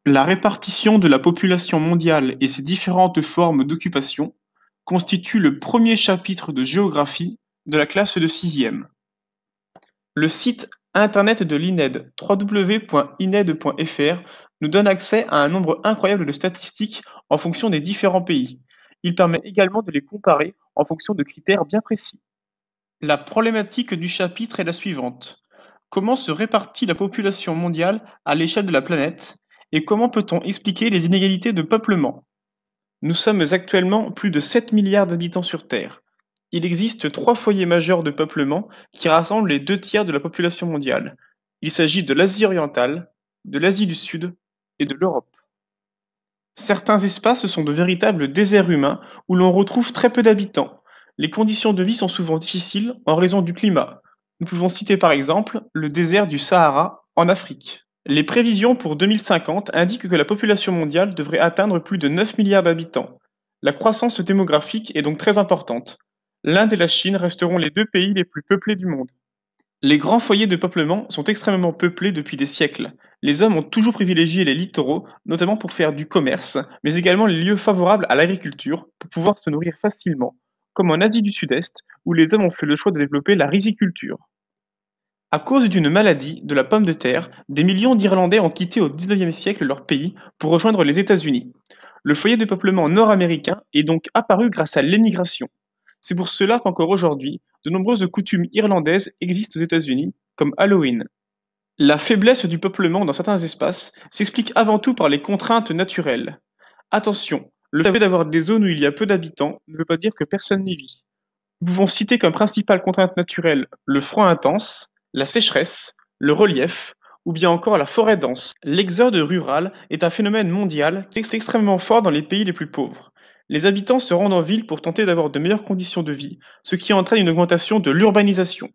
La répartition de la population mondiale et ses différentes formes d'occupation constitue le premier chapitre de géographie de la classe de sixième. Le site internet de l'INED, www.ined.fr, nous donne accès à un nombre incroyable de statistiques en fonction des différents pays. Il permet également de les comparer en fonction de critères bien précis. La problématique du chapitre est la suivante. Comment se répartit la population mondiale à l'échelle de la planète et comment peut-on expliquer les inégalités de peuplement? Nous sommes actuellement plus de 7 milliards d'habitants sur Terre. Il existe trois foyers majeurs de peuplement qui rassemblent les deux tiers de la population mondiale. Il s'agit de l'Asie orientale, de l'Asie du Sud et de l'Europe. Certains espaces sont de véritables déserts humains où l'on retrouve très peu d'habitants. Les conditions de vie sont souvent difficiles en raison du climat. Nous pouvons citer par exemple le désert du Sahara en Afrique. Les prévisions pour 2050 indiquent que la population mondiale devrait atteindre plus de 9 milliards d'habitants. La croissance démographique est donc très importante. L'Inde et la Chine resteront les deux pays les plus peuplés du monde. Les grands foyers de peuplement sont extrêmement peuplés depuis des siècles. Les hommes ont toujours privilégié les littoraux, notamment pour faire du commerce, mais également les lieux favorables à l'agriculture, pour pouvoir se nourrir facilement, comme en Asie du Sud-Est, où les hommes ont fait le choix de développer la riziculture. À cause d'une maladie, de la pomme de terre, des millions d'Irlandais ont quitté au XIXe siècle leur pays pour rejoindre les États-Unis. Le foyer de peuplement nord-américain est donc apparu grâce à l'émigration. C'est pour cela qu'encore aujourd'hui, de nombreuses coutumes irlandaises existent aux États-Unis, comme Halloween. La faiblesse du peuplement dans certains espaces s'explique avant tout par les contraintes naturelles. Attention, le fait d'avoir des zones où il y a peu d'habitants ne veut pas dire que personne n'y vit. Nous pouvons citer comme principale contrainte naturelle le froid intense, la sécheresse, le relief, ou bien encore la forêt dense. L'exode rural est un phénomène mondial qui est extrêmement fort dans les pays les plus pauvres. Les habitants se rendent en ville pour tenter d'avoir de meilleures conditions de vie, ce qui entraîne une augmentation de l'urbanisation.